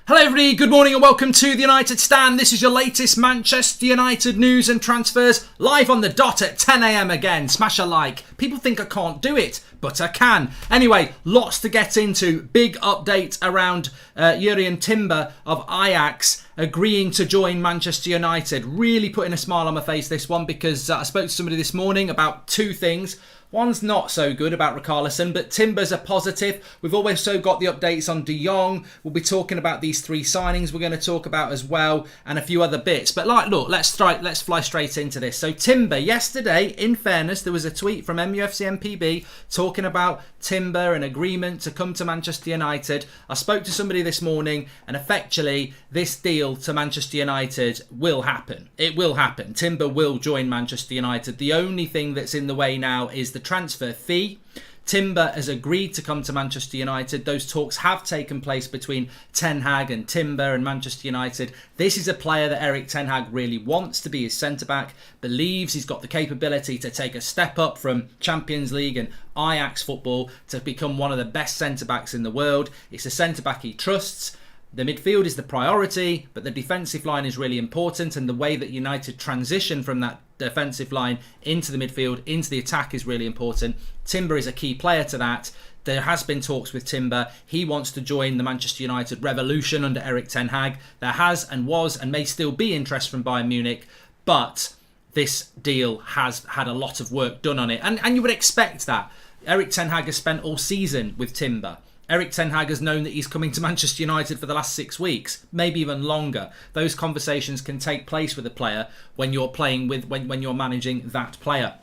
Hello everybody, good morning and welcome to the United Stand. This is your latest Manchester United news and transfers, live on the dot at 10 a.m. again. Smash a like. People think I can't do it, but I can. Anyway, lots to get into. Big update around Jurrien Timber of Ajax agreeing to join Manchester United. Really putting a smile on my face, this one, because I spoke to somebody this morning about two things. One's not so good about Richarlison, but Timber's a positive. We've also got the updates on De Jong. We'll be talking about these three signings we're going to talk about as well, and a few other bits. But look, let's fly straight into this. So Timber, yesterday, in fairness, there was a tweet from MUFC MPB talking about Timber, an agreement to come to Manchester United. I spoke to somebody this morning, and effectively, this deal to Manchester United will happen. It will happen. Timber will join Manchester United. The only thing that's in the way now is the transfer fee. Timber has agreed to come to Manchester United. Those talks have taken place between Ten Hag and Timber and Manchester United. This is a player that Erik Ten Hag really wants to be his centre-back, believes he's got the capability to take a step up from Champions League and Ajax football to become one of the best centre-backs in the world. It's a centre-back he trusts. The midfield is the priority, but the defensive line is really important, and the way that United transition from that defensive line into the midfield, into the attack is really important. Timber is a key player to that. There has been talks with Timber. He wants to join the Manchester United revolution under Erik Ten Hag. There has and was and may still be interest from Bayern Munich, but this deal has had a lot of work done on it. And you would expect that. Erik Ten Hag has spent all season with Timber. Erik Ten Hag has known that he's coming to Manchester United for the last 6 weeks, maybe even longer. Those conversations can take place with a player when you're playing with, when you're managing that player.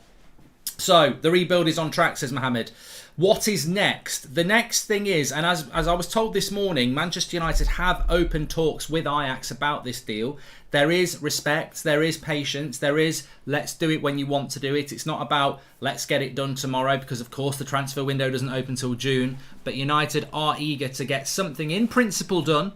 So the rebuild is on track, says Mohammed. What is next? The next thing is, and as I was told this morning, Manchester United have open talks with Ajax about this deal. There is respect, there is patience, there is let's do it when you want to do it. It's not about let's get it done tomorrow, because of course the transfer window doesn't open till June. But United are eager to get something in principle done,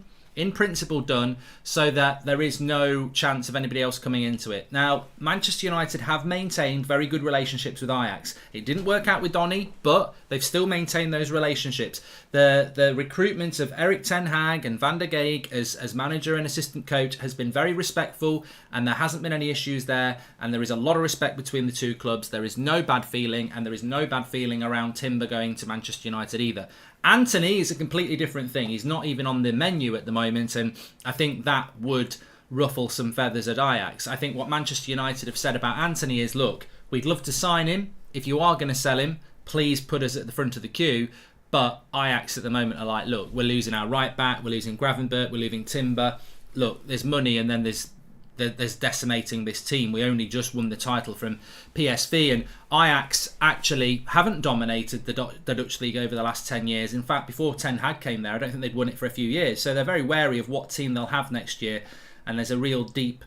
so that there is no chance of anybody else coming into it. Now, Manchester United have maintained very good relationships with Ajax. It didn't work out with Donny, but they've still maintained those relationships. The recruitment of Erik Ten Hag and Van der Gaag as manager and assistant coach has been very respectful, and there hasn't been any issues there, and there is a lot of respect between the two clubs. There is no bad feeling, and there is no bad feeling around Timber going to Manchester United either. Anthony is a completely different thing. He's not even on the menu at the moment, and I think that would ruffle some feathers at Ajax. I think what Manchester United have said about Anthony is, look, we'd love to sign him. If you are going to sell him, please put us at the front of the queue. But Ajax at the moment are like, look, we're losing our right back, we're losing Gravenberch, we're losing Timber. Look, there's money, and then there's decimating this team. We only just won the title from PSV, and Ajax actually haven't dominated the Dutch league over the last 10 years. In fact, before Ten Hag came there, I don't think they'd won it for a few years. So they're very wary of what team they'll have next year, and there's a real deep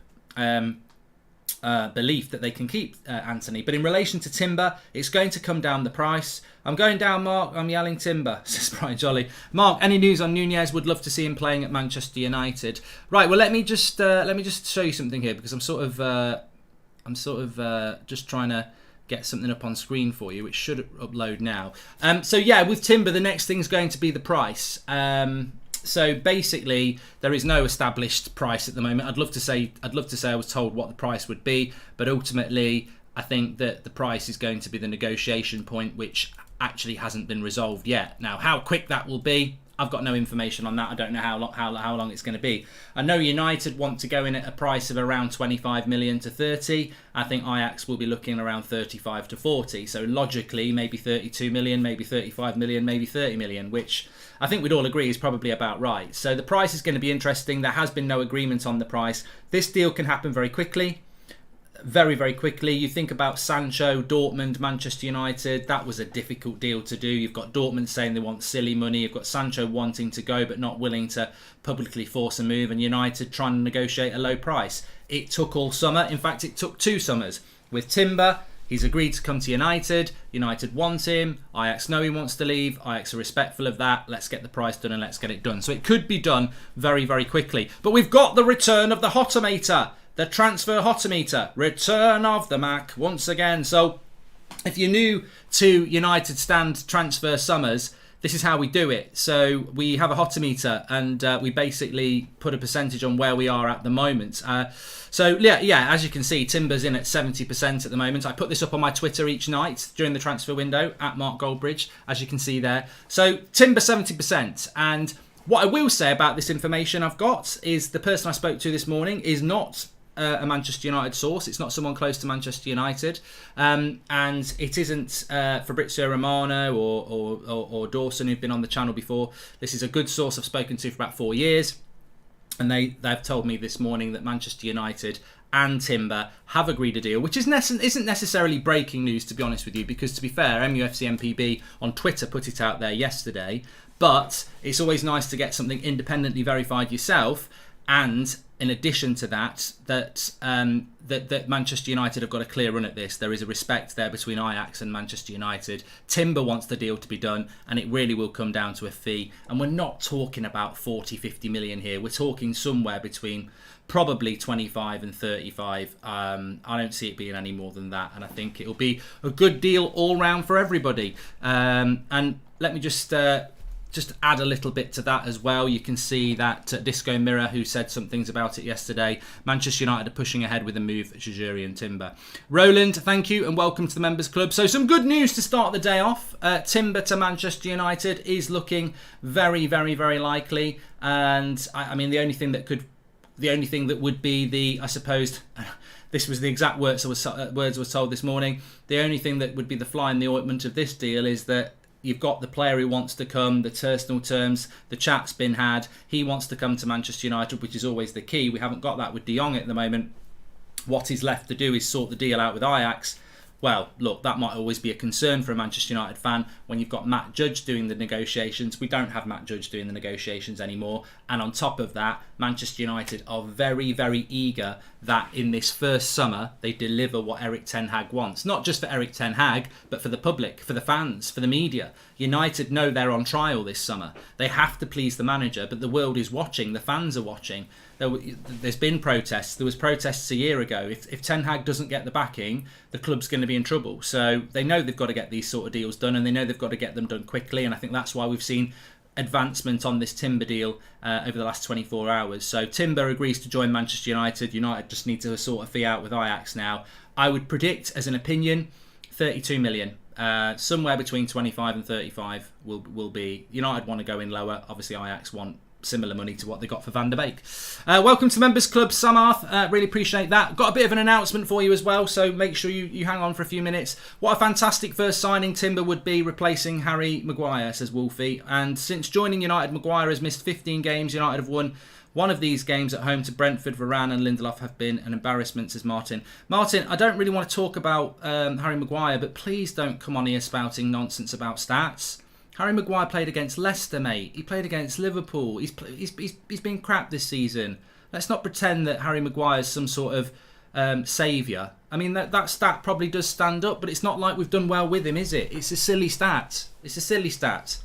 belief that they can keep Anthony. But in relation to Timber, it's going to come down the price. I'm going down, Mark. I'm yelling Timber, says Brian Jolly. Mark, any news on Nunez? Would love to see him playing at Manchester United. Right. Well, let me just show you something here, because I'm sort of just trying to get something up on screen for you, which should upload now. So yeah, with Timber, the next thing's going to be the price. So basically, there is no established price at the moment. I'd love to say I was told what the price would be, but ultimately, I think that the price is going to be the negotiation point, which actually hasn't been resolved yet. Now, how quick that will be, I've got no information on that. I don't know how long it's going to be. I know United want to go in at a price of around 25 million to 30. I think Ajax will be looking around 35 to 40. So logically, maybe 32 million, maybe 35 million, maybe 30 million, which I think we'd all agree is probably about right. So the price is going to be interesting. There has been no agreement on the price. This deal can happen very quickly. Very, very quickly. You think about Sancho, Dortmund, Manchester United. That was a difficult deal to do. You've got Dortmund saying they want silly money. You've got Sancho wanting to go but not willing to publicly force a move. And United trying to negotiate a low price. It took all summer. In fact, it took 2 summers. With Timber, he's agreed to come to United. United want him. Ajax know he wants to leave. Ajax are respectful of that. Let's get the price done and let's get it done. So it could be done very, very quickly. But we've got the return of the hotometer. The transfer hotometer, return of the Mac once again. So if you're new to United Stand transfer summers, this is how we do it. So we have a hotometer, and we basically put a percentage on where we are at the moment. So yeah, as you can see, Timber's in at 70% at the moment. I put this up on my Twitter each night during the transfer window at Mark Goldbridge, as you can see there. So Timber 70%. And what I will say about this information I've got is the person I spoke to this morning is not a Manchester United source. It's not someone close to Manchester United, and it isn't Fabrizio Romano or Dawson, who've been on the channel before. This is a good source I've spoken to for about 4 years, and they've told me this morning that Manchester United and Timber have agreed a deal, which isn't necessarily breaking news, to be honest with you, because to be fair, MUFC MPB on Twitter put it out there yesterday. But it's always nice to get something independently verified yourself. And in addition to that, that Manchester United have got a clear run at this. There is a respect there between Ajax and Manchester United. Timber wants the deal to be done, and it really will come down to a fee. And we're not talking about 40, 50 million here. We're talking somewhere between probably 25 and 35. I don't see it being any more than that. And I think it'll be a good deal all round for everybody. And let me just add a little bit to that as well. You can see that Disco Mirror, who said some things about it yesterday, Manchester United are pushing ahead with a move at Shaqiri and Timber. Roland, thank you and welcome to the Members Club. So some good news to start the day off. Timber to Manchester United is looking very, very, very likely. And I mean, the only thing that would be I suppose, this was the exact words I was told this morning. The only thing that would be the fly in the ointment of this deal is that you've got the player who wants to come, the personal terms, the chat's been had. He wants to come to Manchester United, which is always the key. We haven't got that with De Jong at the moment. What is left to do is sort the deal out with Ajax. Well, look, that might always be a concern for a Manchester United fan when you've got Matt Judge doing the negotiations. We don't have Matt Judge doing the negotiations anymore. And on top of that, Manchester United are very, very eager that in this first summer, they deliver what Erik ten Hag wants. Not just for Erik ten Hag, but for the public, for the fans, for the media. United know they're on trial this summer. They have to please the manager, but the world is watching. The fans are watching. There's been protests. There was protests a year ago. If Ten Hag doesn't get the backing, the club's going to be in trouble. So they know they've got to get these sort of deals done, and they know they've got to get them done quickly. And I think that's why we've seen advancement on this Timber deal over the last 24 hours. So Timber agrees to join Manchester United. United just need to sort a fee out with Ajax now. I would predict, as an opinion, 32 million. Somewhere between 25 and 35 will be. United want to go in lower. Obviously, Ajax want similar money to what they got for Van der Beek. Welcome to Members Club, Samarth. Really appreciate that. Got a bit of an announcement for you as well, so make sure you hang on for a few minutes. What a fantastic first signing Timber would be, replacing Harry Maguire, says Wolfie. And since joining United, Maguire has missed 15 games. United have won one of these games at home to Brentford. Varane and Lindelof have been an embarrassment, says Martin. Martin, I don't really want to talk about Harry Maguire, but please don't come on here spouting nonsense about stats. Harry Maguire played against Leicester, mate. He played against Liverpool. He's been crap this season. Let's not pretend that Harry Maguire is some sort of saviour. I mean, that stat probably does stand up, but it's not like we've done well with him, is it? It's a silly stat. It's a silly stat.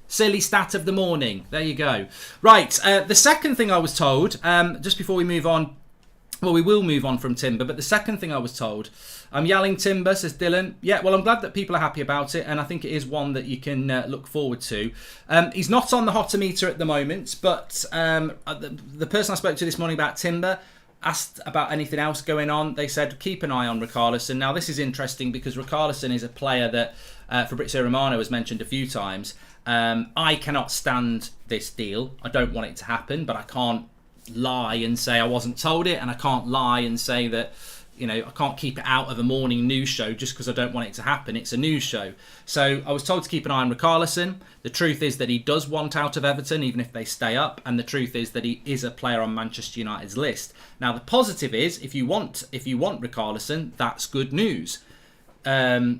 Silly stat of the morning. There you go. Right, the second thing I was told, just before we move on, well, we will move on from Timber, but the second thing I was told, I'm yelling Timber, says Dylan. Yeah, well, I'm glad that people are happy about it, and I think it is one that you can look forward to. He's not on the hotometer at the moment, but the person I spoke to this morning about Timber asked about anything else going on. They said, keep an eye on Richarlison. Now, this is interesting because Richarlison is a player that Fabrizio Romano has mentioned a few times. I cannot stand this deal. I don't want it to happen, but I can't lie and say I wasn't told it, and I can't lie and say that, you know, I can't keep it out of a morning news show just because I don't want it to happen. It's a news show. So I was told to keep an eye on Richarlison. The truth is that he does want out of Everton, even if they stay up, and the truth is that he is a player on Manchester United's list. Now, the positive is, if you want Richarlison, that's good news. The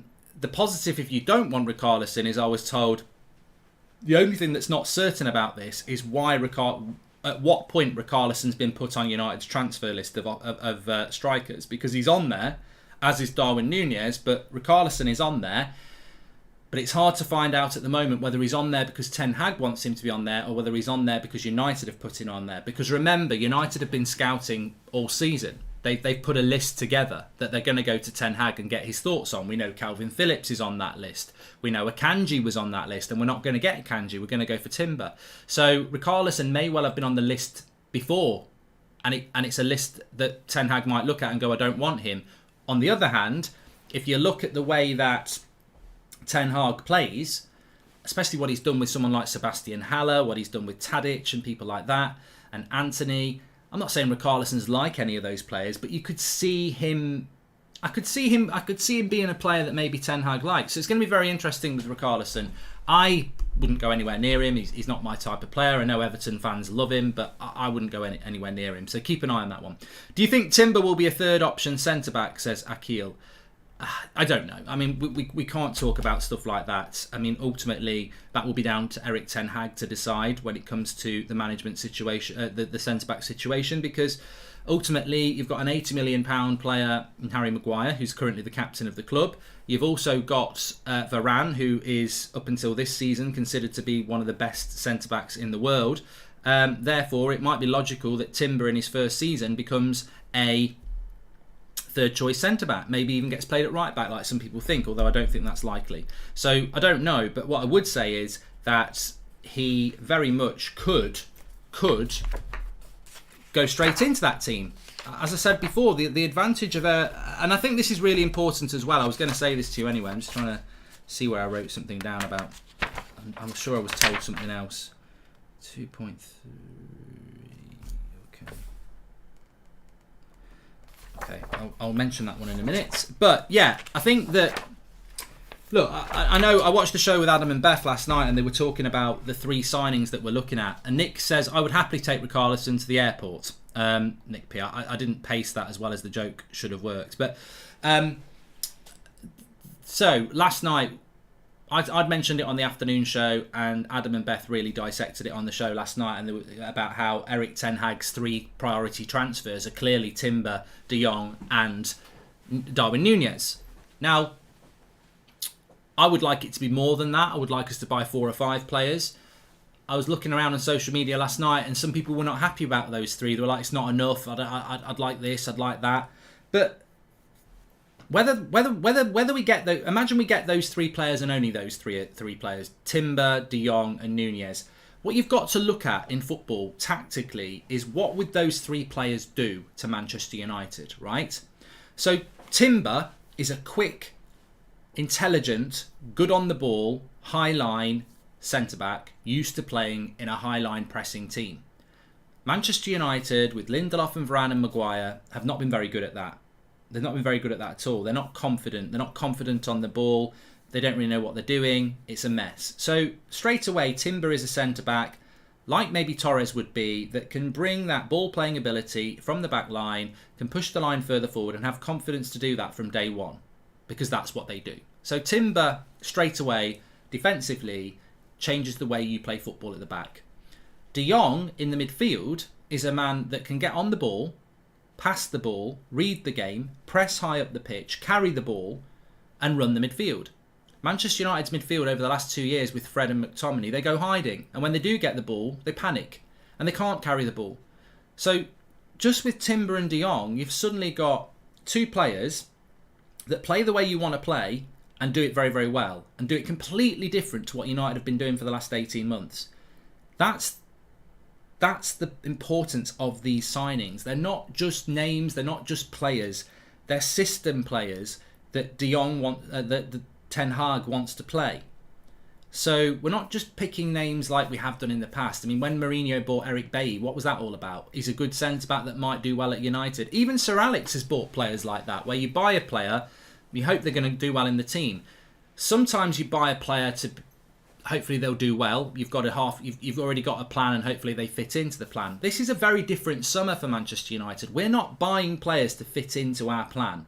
positive, if you don't want Richarlison, is I was told the only thing that's not certain about this is at what point Richarlison's been put on United's transfer list of strikers, because he's on there, as is Darwin Núñez, but Richarlison is on there. But it's hard to find out at the moment whether he's on there because Ten Hag wants him to be on there, or whether he's on there because United have put him on there. Because remember, United have been scouting all season. They've put a list together that they're going to go to Ten Hag and get his thoughts on. We know Calvin Phillips is on that list. We know Akanji was on that list, and we're not going to get Akanji. We're going to go for Timber. So Richarlison may well have been on the list before, and it's a list that Ten Hag might look at and go, I don't want him. On the other hand, if you look at the way that Ten Hag plays, especially what he's done with someone like Sebastian Haller, what he's done with Tadic and people like that, and Anthony. I'm not saying Richarlison's like any of those players, but you could see him. I could see him being a player that maybe Ten Hag likes. So it's going to be very interesting with Richarlison. I wouldn't go anywhere near him. He's not my type of player. I know Everton fans love him, but I wouldn't go anywhere near him. So keep an eye on that one. Do you think Timber will be a third option centre back? Says Akil. I don't know. I mean, we can't talk about stuff like that. I mean, ultimately, that will be down to Erik Ten Hag to decide when it comes to the management situation, the centre-back situation, because ultimately, you've got an £80 million player in Harry Maguire, who's currently the captain of the club. You've also got Varane, who is, up until this season, considered to be one of the best centre-backs in the world. Therefore, it might be logical that Timber in his first season becomes a third choice centre-back, maybe even gets played at right-back like some people think, although I don't think that's likely. So I don't know, but what I would say is that he very much could go straight into that team. As I said before, the advantage of and I think this is really important as well. I was going to say this to you anyway. I'm just trying to see where I wrote something down about. I'm sure I was told something else. 2.3. Okay, I'll mention that one in a minute. But yeah, I think that... Look, I know I watched the show with Adam and Beth last night, and they were talking about the 3 signings that we're looking at. And Nick says, I would happily take Richarlison to the airport. Nick P. I didn't pace that as well as the joke should have worked. But so last night, I'd mentioned it on the afternoon show, and Adam and Beth really dissected it on the show last night, and about how Erik Ten Hag's 3 priority transfers are clearly Timber, De Jong, and Darwin Núñez. Now, I would like it to be more than that. I would like us to buy 4 or 5 players. I was looking around on social media last night, and some people were not happy about those 3. They were like, "It's not enough. I'd like this. I'd like that." But whether we get imagine we get those 3 players and only those three players, Timber, De Jong, and Núñez. What you've got to look at in football tactically is what would those 3 players do to Manchester United, right? So Timber is a quick, intelligent, good on the ball, high line centre-back, used to playing in a high line pressing team. Manchester United, with Lindelof and Varane and Maguire, have not been very good at that. They've not been very good at that at all. They're not confident. They're not confident on the ball. They don't really know what they're doing. It's a mess. So straight away, Timber is a centre-back, like maybe Torres would be, that can bring that ball-playing ability from the back line, can push the line further forward and have confidence to do that from day one, because that's what they do. So Timber, straight away, defensively, changes the way you play football at the back. De Jong, in the midfield, is a man that can get on the ball, pass the ball, read the game, press high up the pitch, carry the ball, and run the midfield. Manchester United's midfield over the last 2 years with Fred and McTominay, they go hiding. And when they do get the ball, they panic. And they can't carry the ball. So just with Timber and De Jong, you've suddenly got 2 players that play the way you want to play and do it very, very well. And do it completely different to what United have been doing for the last 18 months. That's the importance of these signings. They're not just names, they're not just players. They're system players that De Jong that Ten Hag wants to play. So we're not just picking names like we have done in the past. I mean, when Mourinho bought Eric Bailly, what was that all about? He's a good centre-back that might do well at United. Even Sir Alex has bought players like that, where you buy a player, you hope they're going to do well in the team. Sometimes you buy a player to hopefully they'll do well. You've already got a plan, and hopefully they fit into the plan. This is a very different summer for Manchester United. We're not buying players to fit into our plan.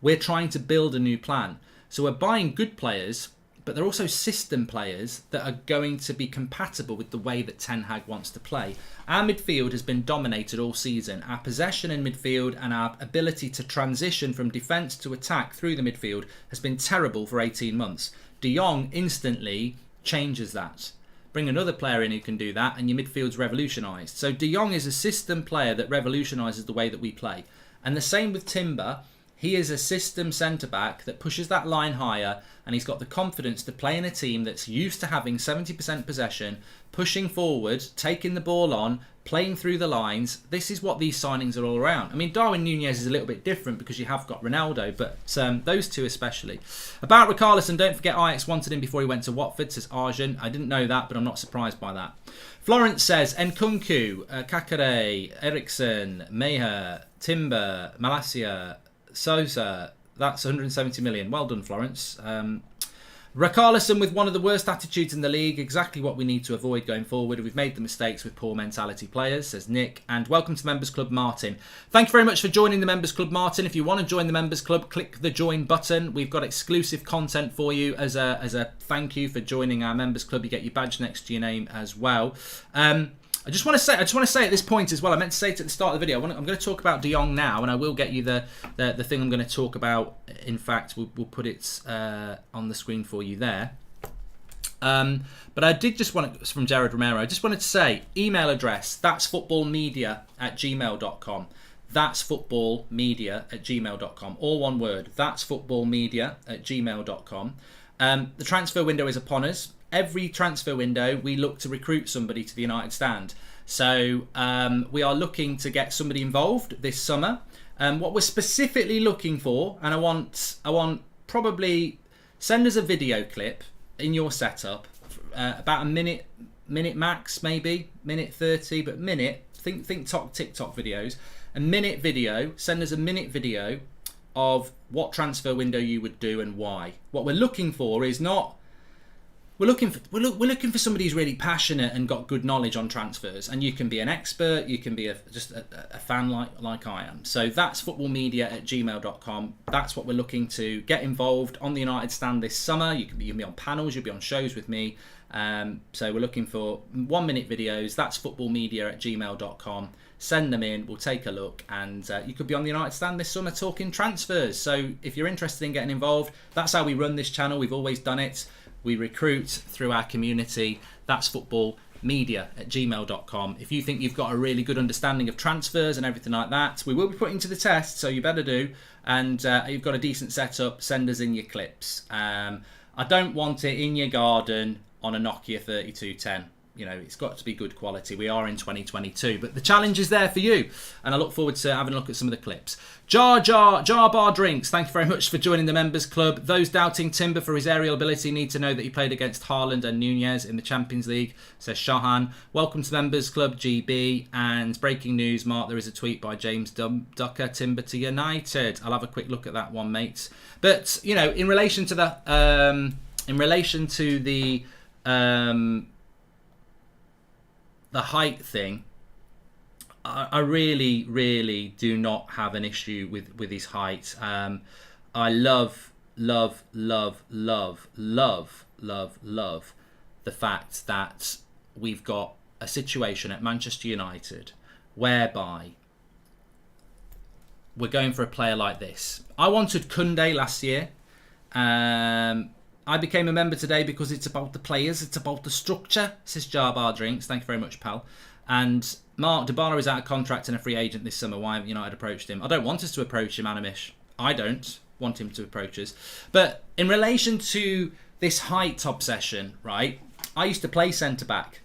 We're trying to build a new plan. So we're buying good players, but they're also system players that are going to be compatible with the way that Ten Hag wants to play. Our midfield has been dominated all season. Our possession in midfield and our ability to transition from defence to attack through the midfield has been terrible for 18 months. De Jong instantly changes that. Bring another player in who can do that, and your midfield's revolutionised. So De Jong is a system player that revolutionises the way that we play. And the same with Timber. He is a system centre-back that pushes that line higher, and he's got the confidence to play in a team that's used to having 70% possession, pushing forward, taking the ball on, playing through the lines. This is what these signings are all around. I mean, Darwin Núñez is a little bit different because you have got Ronaldo, but those two especially. About Richarlison, don't forget Ajax wanted him before he went to Watford, says Arjun. I didn't know that, but I'm not surprised by that. Florence says, Nkunku, Kakare, Eriksson, Meher, Timber, Malacia, Sosa, that's 170 million. Well done, Florence. Recarlison with one of the worst attitudes in the league. Exactly what we need to avoid going forward. We've made the mistakes with poor mentality players, says Nick. And welcome to the Members Club, Martin. Thank you very much for joining the Members Club, Martin. If you want to join the Members Club, click the join button. We've got exclusive content for you as a thank you for joining our Members Club. You get your badge next to your name as well. I just want to say at this point as well, I meant to say it at the start of the video, I'm going to talk about De Jong now, and I will get you the thing I'm going to talk about. In fact, we'll put it on the screen for you there. But I did just want to, from Jared Romero, I just wanted to say, email address, that'sfootballmedia@gmail.com. That'sfootballmedia@gmail.com. All one word, that'sfootballmedia@gmail.com. The transfer window is upon us. Every transfer window, we look to recruit somebody to the United Stand. So we are looking to get somebody involved this summer. What we're specifically looking for, and I want probably send us a video clip in your setup, about a minute max, maybe minute 30, but minute. Think TikTok videos. A minute video. Send us a minute video of what transfer window you would do and why. What we're looking for is not. We're looking for somebody who's really passionate and got good knowledge on transfers, and you can be an expert, you can be just a fan like I am. So that's footballmedia@gmail.com. That's what we're looking to get involved on the United Stand this summer. You can be on panels, you'll be on shows with me. So we're looking for 1 minute videos. That's footballmedia@gmail.com. Send them in, we'll take a look, and you could be on the United Stand this summer talking transfers. So if you're interested in getting involved, that's how we run this channel. We've always done it. We recruit through our community. That's footballmedia@gmail.com. If you think you've got a really good understanding of transfers and everything like that, we will be putting to the test, so you better do. And you've got a decent setup, send us in your clips. I don't want it in your garden on a Nokia 3210. You know, it's got to be good quality. We are in 2022, but the challenge is there for you, and I look forward to having a look at some of the clips. Jar Bar Drinks, thank you very much for joining the Members Club. Those doubting Timber for his aerial ability need to know that he played against Haaland and Núñez in the Champions League, says Shahan. Welcome to the Members Club, GB. And breaking news, Mark, there is a tweet by James Ducker, Timber to United. I'll have a quick look at that one, mates. But, you know, in relation to the height thing, I really, really do not have an issue with his height. I love the fact that we've got a situation at Manchester United whereby we're going for a player like this. I wanted Koundé last year. I became a member today because it's about the players, it's about the structure, says Jar Bar Drinks. Thank you very much, pal. And Mark, Dybala is out of contract and a free agent this summer. Why haven't United approached him? I don't want us to approach him, Animish. I don't want him to approach us. But in relation to this height obsession, right, I used to play centre-back.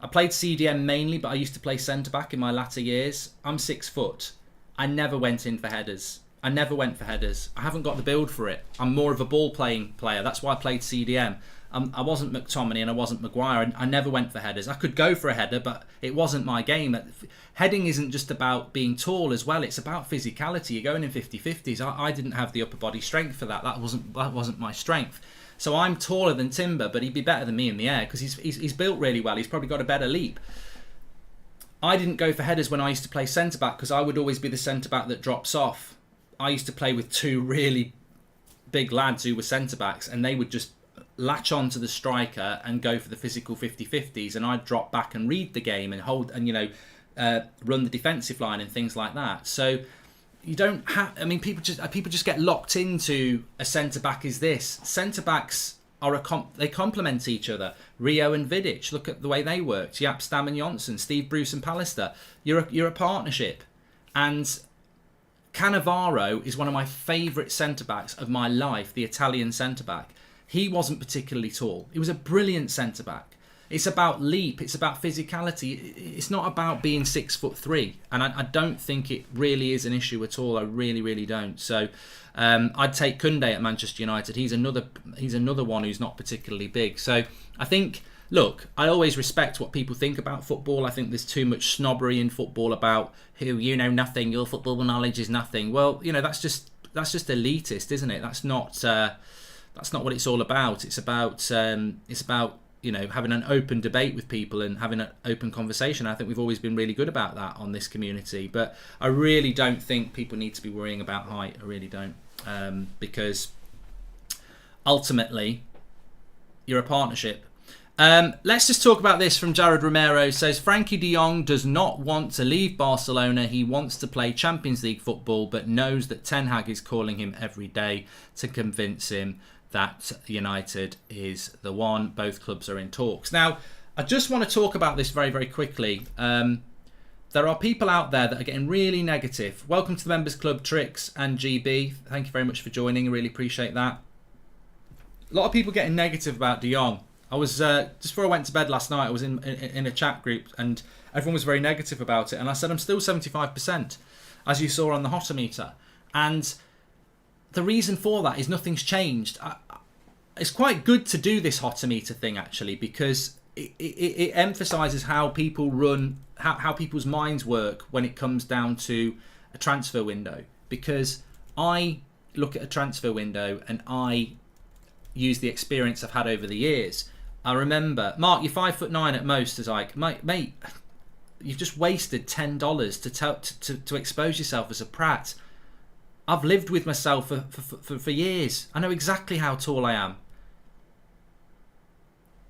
I played CDM mainly, but I used to play centre-back in my latter years. I'm 6 foot. I never went in for headers. I haven't got the build for it. I'm more of a ball-playing player. That's why I played CDM. I wasn't McTominay and I wasn't Maguire. I never went for headers. I could go for a header, but it wasn't my game. Heading isn't just about being tall as well. It's about physicality. You're going in 50-50s. I didn't have the upper body strength for that. That wasn't my strength. So I'm taller than Timber, but he'd be better than me in the air because he's built really well. He's probably got a better leap. I didn't go for headers when I used to play centre-back because I would always be the centre-back that drops off. I used to play with two really big lads who were centre-backs, and they would just latch on to the striker and go for the physical 50-50s, and I'd drop back and read the game and hold and run the defensive line and things like that. So you don't have. I mean, people just get locked into a centre-back is this. Centre-backs are they complement each other. Rio and Vidic, look at the way they worked. Jaap Stam and Johnson, Steve Bruce and Pallister. You're a partnership, and Cannavaro is one of my favourite centre-backs of my life, the Italian centre-back. He wasn't particularly tall. He was a brilliant centre-back. It's about leap. It's about physicality. It's not about being 6'3", and I don't think it really is an issue at all. I really, really don't. So I'd take Koundé at Manchester United. He's another one who's not particularly big. So I think, look, I always respect what people think about football. I think there's too much snobbery in football about who you know nothing, your football knowledge is nothing. Well, that's just elitist, isn't it? That's not what it's all about. It's about having an open debate with people and having an open conversation. I think we've always been really good about that on this community. But I really don't think people need to be worrying about height. I really don't, because ultimately you're a partnership. Let's just talk about this from Jared Romero. Says Frenkie de Jong does not want to leave Barcelona. He wants to play Champions League football, but knows that Ten Hag is calling him every day to convince him that United is the one. Both clubs are in talks. Now, I just want to talk about this very, very quickly. There are people out there that are getting really negative. Welcome to the Members Club, Trix and GB. Thank you very much for joining. I really appreciate that. A lot of people getting negative about de Jong. I was, just before I went to bed last night, I was in a chat group and everyone was very negative about it. And I said, I'm still 75%, as you saw on the Hotometer. And the reason for that is nothing's changed. It's quite good to do this Hotometer thing, actually, because it emphasises how people run, how people's minds work when it comes down to a transfer window. Because I look at a transfer window and I use the experience I've had over the years. I remember, Mark, you're 5'9" at most. Is like, mate, you've just wasted $10 to expose yourself as a prat. I've lived with myself for years. I know exactly how tall I am.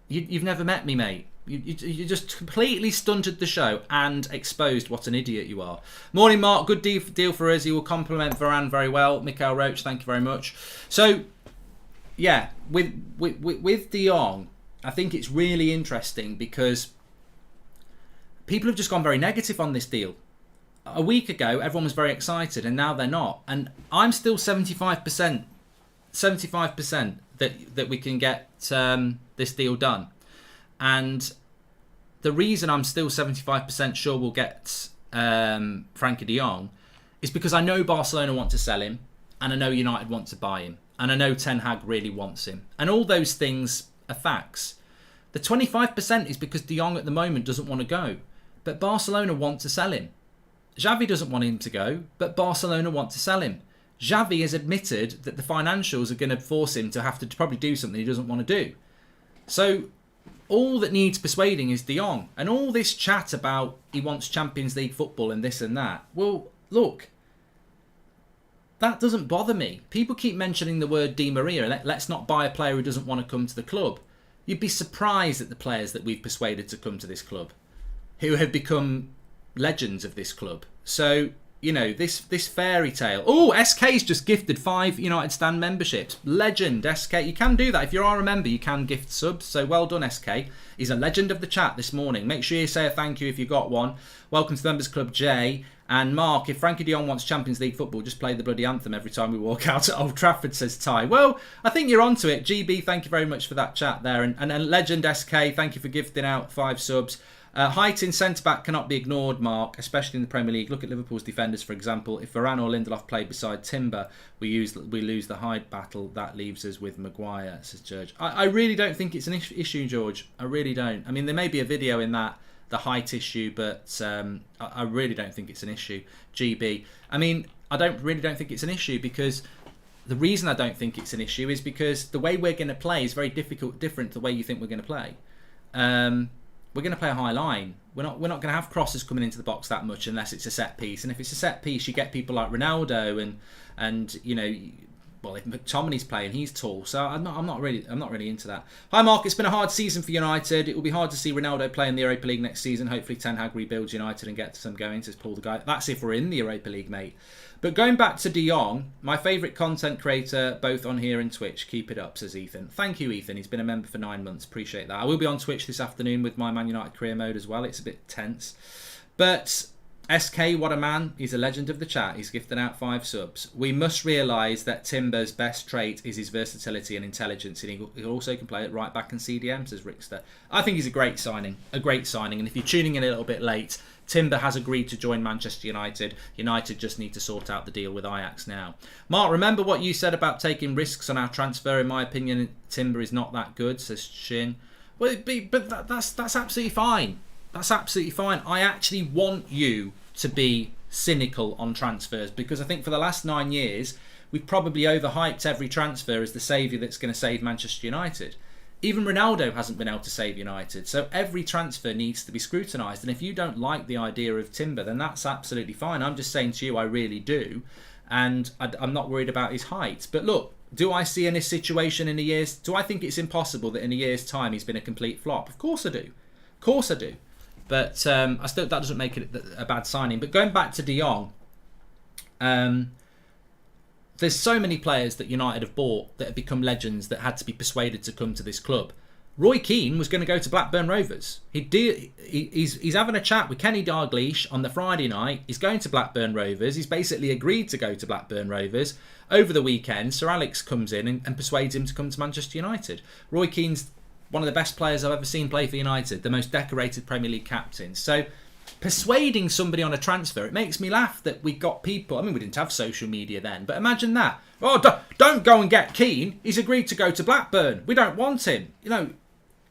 You've never met me, mate. You just completely stunted the show and exposed what an idiot you are. Morning, Mark. Good deal for us. He will compliment Varane very well. Mikael Roach, thank you very much. So, yeah, with de Jong, I think it's really interesting because people have just gone very negative on this deal. A week ago, everyone was very excited, and now they're not. And I'm still 75% that we can get this deal done. And the reason I'm still 75% sure we'll get Frenkie de Jong is because I know Barcelona want to sell him, and I know United want to buy him, and I know Ten Hag really wants him. And all those things are facts. The 25% is because de Jong at the moment doesn't want to go, but Barcelona want to sell him. Xavi doesn't want him to go, but Barcelona want to sell him. Xavi has admitted that the financials are going to force him to have to probably do something he doesn't want to do. So all that needs persuading is de Jong. And all this chat about he wants Champions League football and this and that. Well, look, that doesn't bother me. People keep mentioning the word Di Maria. Let's not buy a player who doesn't want to come to the club. You'd be surprised at the players that we've persuaded to come to this club, who have become legends of this club. So, this fairy tale. Oh, SK's just gifted 5 United Stand memberships. Legend, SK. You can do that. If you are a member, you can gift subs. So well done, SK. He's a legend of the chat this morning. Make sure you say a thank you if you got one. Welcome to the Members Club, Jay. And Mark, if Frenkie de Jong wants Champions League football, just play the bloody anthem every time we walk out at Old Trafford, says Ty. Well, I think you're onto it. GB, thank you very much for that chat there. And Legend SK, thank you for gifting out 5 subs. Height in centre-back cannot be ignored, Mark, especially in the Premier League. Look at Liverpool's defenders, for example. If Varane or Lindelof played beside Timber, we lose the height battle. That leaves us with Maguire, says George. I really don't think it's an issue, George. I really don't. I mean, there may be a video in that, the height issue, but I really don't think it's an issue. GB. I mean, I really don't think it's an issue because the reason I don't think it's an issue is because the way we're going to play is very different to the way you think we're going to play. We're going to play a high line. We're not going to have crosses coming into the box that much unless it's a set piece. And if it's a set piece, you get people like Ronaldo and well, if McTominay's playing, he's tall. So I'm not really into that. Hi Mark, it's been a hard season for United. It will be hard to see Ronaldo play in the Europa League next season. Hopefully Ten Hag rebuilds United and gets them going, says Paul the guy. That's if we're in the Europa League, mate. But going back to de Jong, my favourite content creator, both on here and Twitch. Keep it up, says Ethan. Thank you, Ethan. He's been a member for 9 months. Appreciate that. I will be on Twitch this afternoon with my Man United career mode as well. It's a bit tense. But SK, what a man. He's a legend of the chat. He's gifted out 5 subs. We must realise that Timber's best trait is his versatility and intelligence, and he also can play it right back in CDM, says Rickster. I think he's a great signing. A great signing. And if you're tuning in a little bit late, Timber has agreed to join Manchester United. United just need to sort out the deal with Ajax now. Mark, remember what you said about taking risks on our transfer? In my opinion, Timber is not that good, says Shin. Well, that's absolutely fine. That's absolutely fine. I actually want you to be cynical on transfers, because I think for the last 9 years we've probably overhyped every transfer as the saviour that's going to save Manchester United. Even Ronaldo hasn't been able to save United, so every transfer needs to be scrutinised. And if you don't like the idea of Timber, then that's absolutely fine. I'm just saying to you, I really do, and I'm not worried about his height. But look, do I see in this situation in a year's... Do I think it's impossible that in a year's time he's been a complete flop? Of course I do. Of course I do. But that doesn't make it a bad signing. But going back to De Jong, there's so many players that United have bought that have become legends that had to be persuaded to come to this club. Roy Keane was going to go to Blackburn Rovers. He's having a chat with Kenny Dalglish on the Friday night. He's going to Blackburn Rovers. He's basically agreed to go to Blackburn Rovers. Over the weekend, Sir Alex comes in and persuades him to come to Manchester United. Roy Keane's one of the best players I've ever seen play for United, the most decorated Premier League captain. So persuading somebody on a transfer, it makes me laugh that we got people... I mean, we didn't have social media then, but imagine that. Oh, don't go and get Keane. He's agreed to go to Blackburn. We don't want him. You know,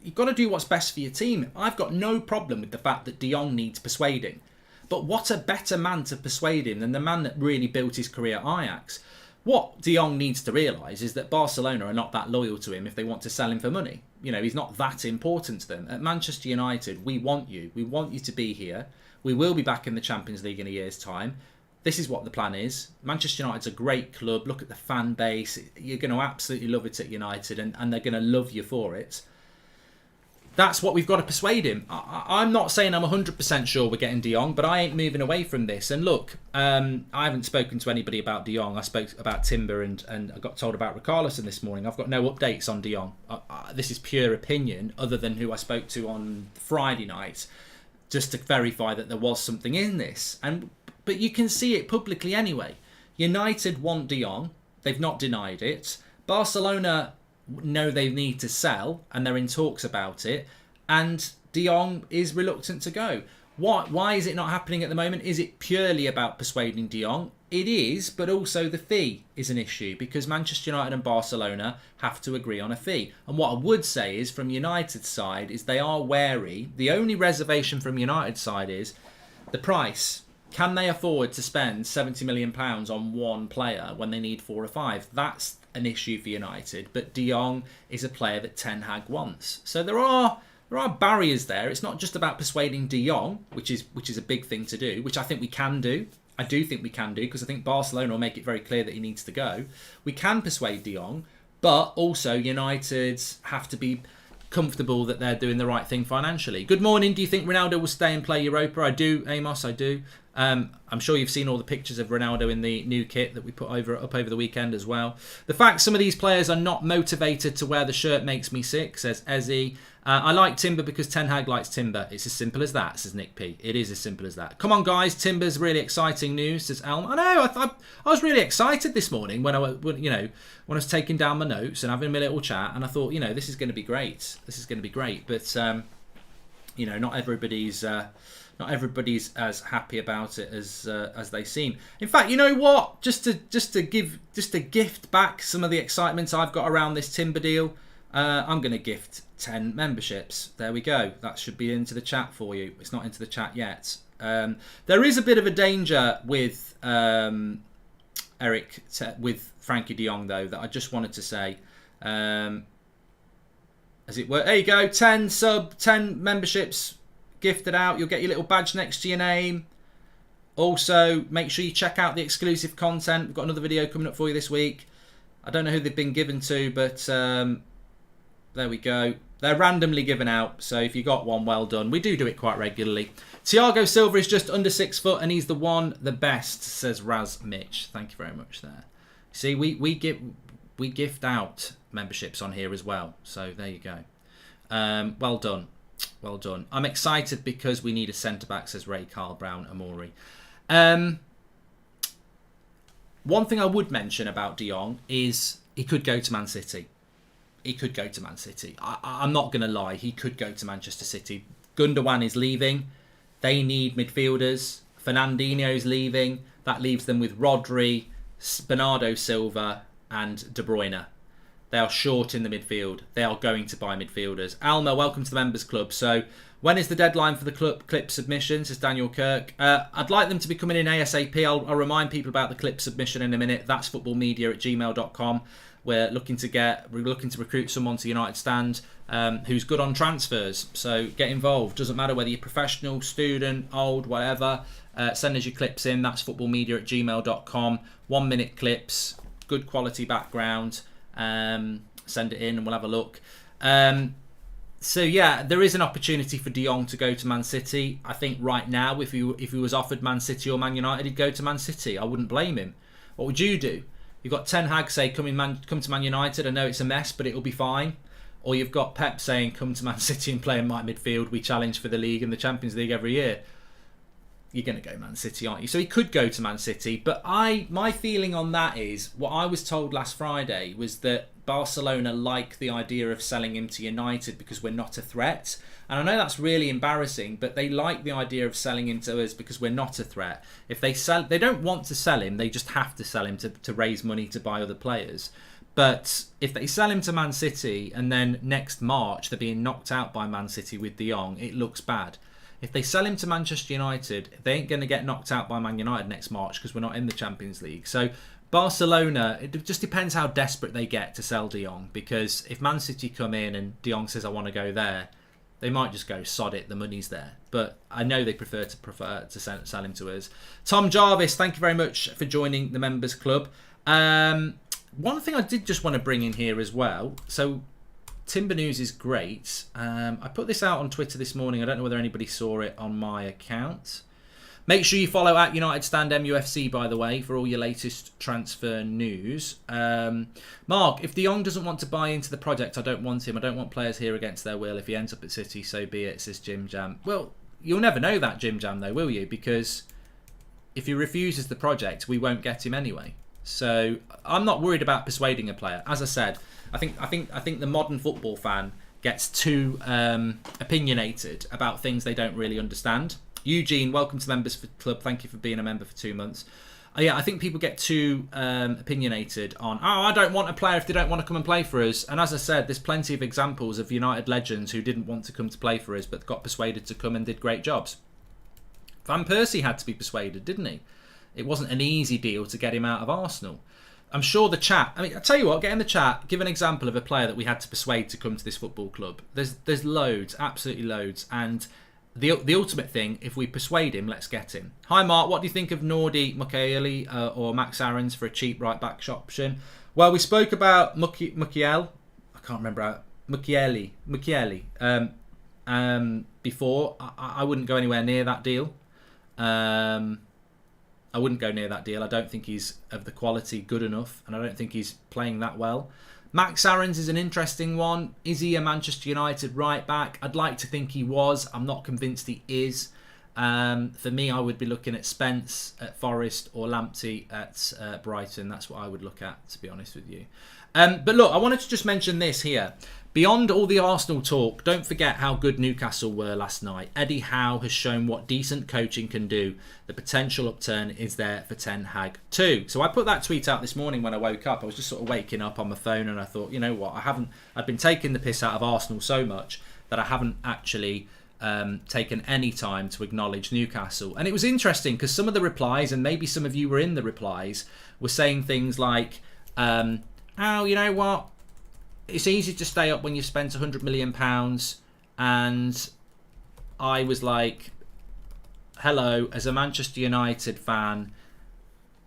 you've got to do what's best for your team. I've got no problem with the fact that De Jong needs persuading. But what a better man to persuade him than the man that really built his career at Ajax. What De Jong needs to realise is that Barcelona are not that loyal to him if they want to sell him for money. You know, he's not that important to them. At Manchester United, we want you. We want you to be here. We will be back in the Champions League in a year's time. This is what the plan is. Manchester United's a great club. Look at the fan base. You're going to absolutely love it at United, and they're going to love you for it. That's what we've got to persuade him. I'm not saying I'm 100% sure we're getting De Jong, but I ain't moving away from this. And look, I haven't spoken to anybody about De Jong. I spoke about Timber and I got told about Richarlison this morning. I've got no updates on De Jong. This is pure opinion, other than who I spoke to on Friday night, just to verify that there was something in this. But you can see it publicly anyway. United want De Jong. They've not denied it. Barcelona know they need to sell, and they're in talks about it, and De Jong is reluctant to go. Why is it not happening at the moment? Is it purely about persuading De Jong? It is, but also the fee is an issue, because Manchester United and Barcelona have to agree on a fee. And what I would say is, from United's side, is they are wary. The only reservation from United's side is the price. Can they afford to spend £70 million on one player when they need 4 or 5? That's an issue for United. But De Jong is a player that Ten Hag wants. So there are barriers there. It's not just about persuading De Jong, which is a big thing to do, which I think we can do. I do think we can do, because I think Barcelona will make it very clear that he needs to go. We can persuade De Jong, but also United have to be comfortable that they're doing the right thing financially. Good morning. Do you think Ronaldo will stay and play Europa? I do, Amos, I do. I'm sure you've seen all the pictures of Ronaldo in the new kit that we put up over the weekend as well. The fact some of these players are not motivated to wear the shirt makes me sick, says Ezzy. I like Timber because Ten Hag likes Timber. It's as simple as that, says Nick P. It is as simple as that. Come on, guys. Timber's really exciting news, says Elm. I know. I was really excited this morning when I was taking down my notes and having a little chat, and I thought, this is going to be great. This is going to be great. But not everybody's as happy about it as they seem. In fact, you know what? Just to gift back some of the excitement I've got around this Timber deal, I'm going to gift 10 memberships. There we go. That should be into the chat for you. It's not into the chat yet. There is a bit of a danger with with Frenkie de Jong, though, that I just wanted to say. As it were, there you go. 10 memberships gifted out. You'll get your little badge next to your name. Also, make sure you check out the exclusive content. We've got another video coming up for you this week. I don't know who they've been given to, but there we go. They're randomly given out, so if you got one, well done. We do it quite regularly. Thiago Silva is just under 6 foot, and he's the best, says Raz Mitch. Thank you very much there. See, we gift out memberships on here as well, so there you go. Well done. Well done. I'm excited because we need a centre-back, says Ray, Carl Brown, Amori. One thing I would mention about De Jong is he could go to Man City. He could go to Man City. I'm not going to lie. He could go to Manchester City. Gundogan is leaving. They need midfielders. Fernandinho's leaving. That leaves them with Rodri, Bernardo Silva and De Bruyne. They are short in the midfield. They are going to buy midfielders. Alma, welcome to the Members Club. So when is the deadline for the clip submission, says Daniel Kirk? I'd like them to be coming in ASAP. I'll remind people about the clip submission in a minute. That's footballmedia@gmail.com. We're looking to recruit someone to United Stand who's good on transfers. So get involved. Doesn't matter whether you're professional, student, old, whatever. Send us your clips in. That's footballmedia@gmail.com. 1 minute clips, good quality background. Send it in and we'll have a look. So yeah, there is an opportunity for De Jong to go to Man City. I think right now, if he was offered Man City or Man United, he'd go to Man City. I wouldn't blame him. What would you do? You've got Ten Hag say come to Man United. I know it's a mess, but it'll be fine. Or you've got Pep saying come to Man City and play in my midfield. We challenge for the league and the Champions League every year. You're going to go Man City, aren't you? So he could go to Man City. But my feeling on that is, what I was told last Friday was that Barcelona like the idea of selling him to United because we're not a threat. And I know that's really embarrassing, but they like the idea of selling him to us because we're not a threat. If they don't want to sell him, they just have to sell him to raise money to buy other players. But if they sell him to Man City and then next March they're being knocked out by Man City with De Jong, it looks bad. If they sell him to Manchester United, they ain't going to get knocked out by Man United next March because we're not in the Champions League. So Barcelona, it just depends how desperate they get to sell De Jong, because if Man City come in and De Jong says I want to go there, they might just go sod it, the money's there. But I know they prefer to sell him to us. Tom Jarvis, thank you very much for joining the Members Club. One thing I did just want to bring in here as well. So Timber News is great. I put this out on Twitter this morning. I don't know whether anybody saw it on my account. Make sure you follow at United Stand MUFC, by the way, for all your latest transfer news. Mark, if De Jong doesn't want to buy into the project, I don't want him. I don't want players here against their will. If he ends up at City, so be it, says Jim Jam. Well, you'll never know that, Jim Jam, though, will you? Because if he refuses the project, we won't get him anyway. So I'm not worried about persuading a player. As I said, I think the modern football fan gets too opinionated about things they don't really understand. Eugene, welcome to the Members Club. Thank you for being a member for 2 months. Yeah, I think people get too opinionated on, I don't want a player if they don't want to come and play for us. And as I said, there's plenty of examples of United legends who didn't want to come to play for us but got persuaded to come and did great jobs. Van Persie had to be persuaded, didn't he? It wasn't an easy deal to get him out of Arsenal. I'm sure the chat, I tell you what, get in the chat, give an example of a player that we had to persuade to come to this football club. There's loads, absolutely loads. And the ultimate thing, if we persuade him, let's get him. Hi Mark, what do you think of Nordi Mukiele or Max Aarons for a cheap right back option? Well, we spoke about Mukiele. I can't remember how. Mukiele. Before. I wouldn't go anywhere near that deal. I wouldn't go near that deal. I don't think he's of the quality good enough, and I don't think he's playing that well. Max Aarons is an interesting one. Is he a Manchester United right back? I'd like to think he was. I'm not convinced he is. For me, I would be looking at Spence at Forest or Lamptey at Brighton. That's what I would look at, to be honest with you. But look, I wanted to just mention this here. Beyond all the Arsenal talk, don't forget how good Newcastle were last night. Eddie Howe has shown what decent coaching can do. The potential upturn is there for Ten Hag too. So I put that tweet out this morning when I woke up. I was just sort of waking up on my phone and I thought, you know what, I've been taking the piss out of Arsenal so much that I haven't actually taken any time to acknowledge Newcastle. And it was interesting because some of the replies, and maybe some of you were in the replies, were saying things like, oh, you know what? It's easy to stay up when you've spent £100 million. And I was like, hello, as a Manchester United fan,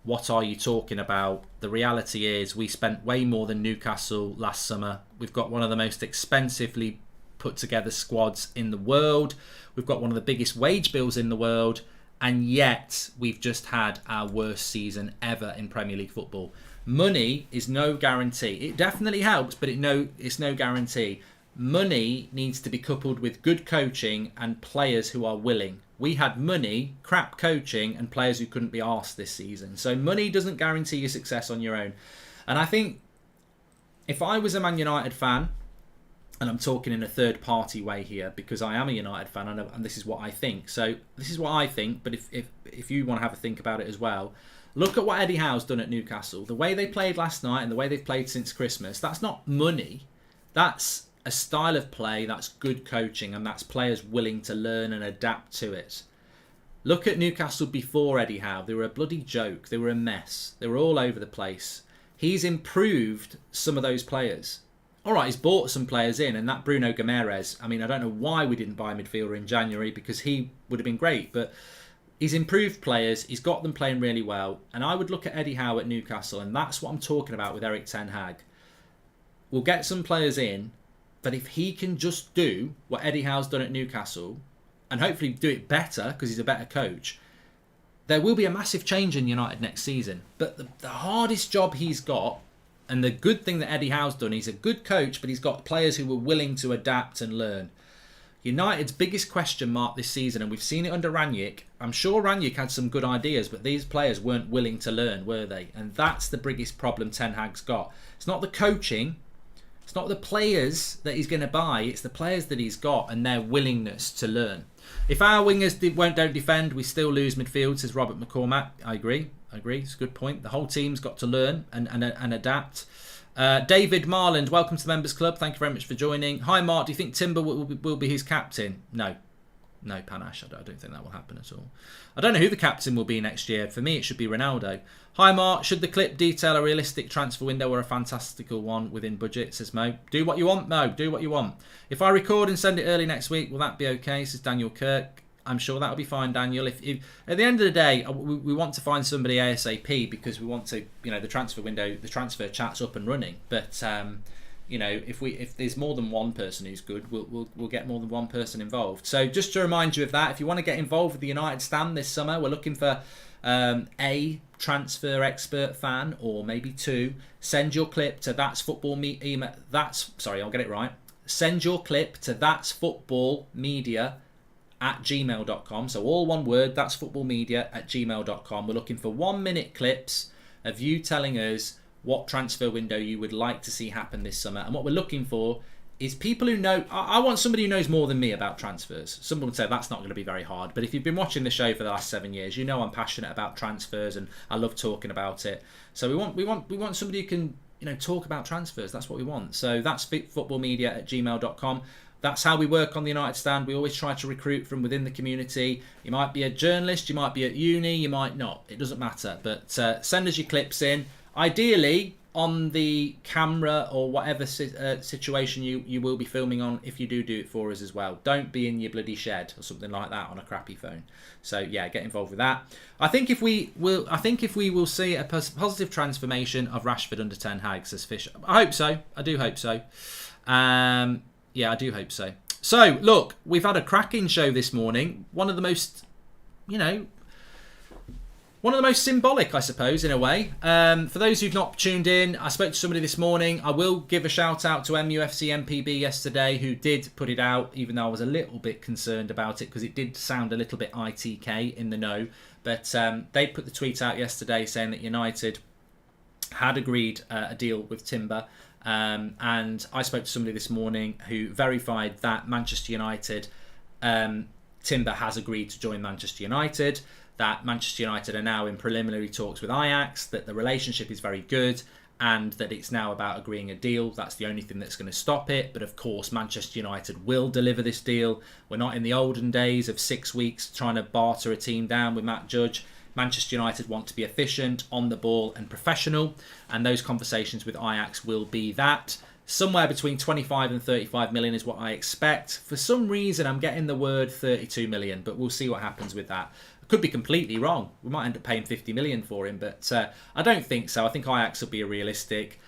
what are you talking about? The reality is we spent way more than Newcastle last summer. We've got one of the most expensively put together squads in the world. We've got one of the biggest wage bills in the world. And yet we've just had our worst season ever in Premier League football. Money is no guarantee. It definitely helps, but it's no guarantee. money needs to be coupled with good coaching and players who are willing. We had money, crap coaching, and players who couldn't be arsed this season. So money doesn't guarantee you success on your own. And I think if I was a Man United fan, and I'm talking in a third-party way here because I am a United fan and this is what I think. So this is what I think, but if you want to have a think about it as well, look at what Eddie Howe's done at Newcastle. The way they played last night and the way they've played since Christmas, that's not money. That's a style of play, that's good coaching, and that's players willing to learn and adapt to it. Look at Newcastle before Eddie Howe. They were a bloody joke. They were a mess. They were all over the place. He's improved some of those players. All right, he's bought some players in, and that Bruno Guimaraes, I mean, I don't know why we didn't buy a midfielder in January because he would have been great, but he's improved players, he's got them playing really well, and I would look at Eddie Howe at Newcastle, and that's what I'm talking about with Erik ten Hag. We'll get some players in, but if he can just do what Eddie Howe's done at Newcastle, and hopefully do it better because he's a better coach, there will be a massive change in United next season. But the hardest job he's got, and the good thing that Eddie Howe's done, he's a good coach, but he's got players who were willing to adapt and learn. United's biggest question mark this season, and we've seen it under Rangnick, I'm sure Rangnick had some good ideas, but these players weren't willing to learn, were they? And that's the biggest problem Ten Hag's got. It's not the coaching, it's not the players that he's going to buy, it's the players that he's got and their willingness to learn. If our wingers don't defend, we still lose midfield, says Robert McCormack. I agree. It's a good point. The whole team's got to learn and adapt. David Marland, welcome to the Members Club. Thank you very much for joining. Hi, Mark. Do you think Timber will be his captain? No, Panache. I don't think that will happen at all. I don't know who the captain will be next year. For me, it should be Ronaldo. Hi, Mark. Should the clip detail a realistic transfer window or a fantastical one within budget, says Mo. Do what you want, Mo. Do what you want. If I record and send it early next week, will that be okay, says Daniel Kirk. I'm sure that'll be fine, Daniel. If at the end of the day, we want to find somebody ASAP because we want to, the transfer window, the transfer chat's up and running. But if there's more than one person who's good, we'll get more than one person involved. So just to remind you of that, if you want to get involved with the United Stand this summer, we're looking for a transfer expert fan or maybe two. Send your clip to Send your clip to that'sfootballmedia@gmail.com. So all one word, that'sfootballmedia@gmail.com. We're looking for 1 minute clips of you telling us what transfer window you would like to see happen this summer. And what we're looking for is people who know. I want somebody who knows more than me about transfers. Someone would say that's not going to be very hard. But if you've been watching the show for the last 7 years, you know I'm passionate about transfers and I love talking about it. So we want somebody who can talk about transfers. That's what we want. So that's footballmedia@gmail.com. That's how we work on the United Stand. We always try to recruit from within the community. You might be a journalist, you might be at uni, you might not. It doesn't matter. But send us your clips in. Ideally, on the camera or whatever situation you will be filming on, if you do it for us as well. Don't be in your bloody shed or something like that on a crappy phone. So yeah, get involved with that. I think if we will see a positive transformation of Rashford under Ten Hag, says Fisher. I hope so. I do hope so. Yeah, I do hope so. So, look, we've had a cracking show this morning. One of the most symbolic, I suppose, in a way. For those who've not tuned in, I spoke to somebody this morning. I will give a shout out to MUFC MPB yesterday, who did put it out, even though I was a little bit concerned about it, because it did sound a little bit ITK in the know. But they put the tweet out yesterday saying that United had agreed a deal with Timber. And I spoke to somebody this morning who verified that Manchester United, Timber has agreed to join Manchester United, that Manchester United are now in preliminary talks with Ajax, that the relationship is very good, and that it's now about agreeing a deal. That's the only thing that's going to stop it. But of course, Manchester United will deliver this deal. We're not in the olden days of 6 weeks trying to barter a team down with Matt Judge. Manchester United want to be efficient, on the ball and professional, and those conversations with Ajax will be that. Somewhere between 25 and 35 million is what I expect. For some reason, I'm getting the word 32 million, but we'll see what happens with that. I could be completely wrong. We might end up paying 50 million for him, but I don't think so. I think Ajax will be a realistic.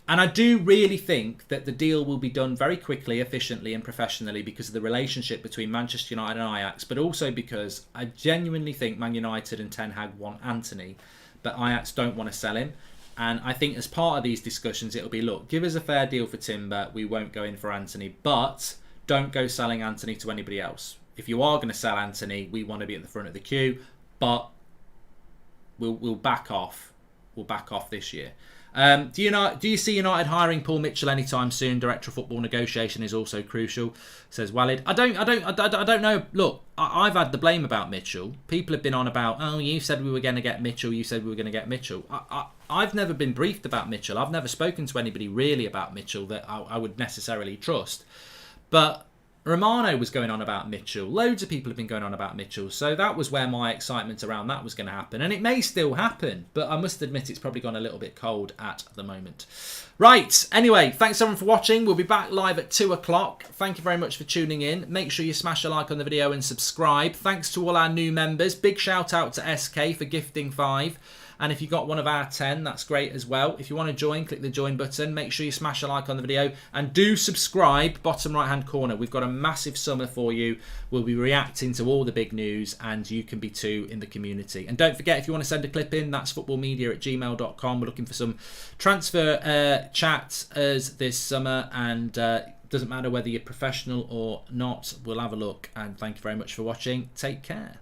And I do really think that the deal will be done very quickly, efficiently and professionally because of the relationship between Manchester United and Ajax, but also because I genuinely think Man United and Ten Hag want Anthony, but Ajax don't want to sell him. And I think as part of these discussions, it'll be, look, give us a fair deal for Timber. We won't go in for Anthony, but don't go selling Anthony to anybody else. If you are going to sell Anthony, we want to be at the front of the queue, but we'll back off. We'll back off this year. Do you see United hiring Paul Mitchell anytime soon? Director of football negotiation is also crucial, says Walid. I don't know. Look, I've had the blame about Mitchell. People have been on about, oh, you said we were going to get Mitchell. You said we were going to get Mitchell. I've never been briefed about Mitchell. I've never spoken to anybody really about Mitchell that I would necessarily trust. But Romano was going on about Mitchell. Loads of people have been going on about Mitchell. So that was where my excitement around that was going to happen. And it may still happen, but I must admit it's probably gone a little bit cold at the moment. Right. Anyway, thanks everyone for watching. We'll be back live at 2 o'clock. Thank you very much for tuning in. Make sure you smash a like on the video and subscribe. Thanks to all our new members. Big shout out to SK for gifting 5. And if you got one of our 10, that's great as well. If you want to join, click the join button. Make sure you smash a like on the video. And do subscribe, bottom right-hand corner. We've got a massive summer for you. We'll be reacting to all the big news, and you can be too in the community. And don't forget, if you want to send a clip in, that's footballmedia@gmail.com. We're looking for some transfer chats this summer. And doesn't matter whether you're professional or not. We'll have a look. And thank you very much for watching. Take care.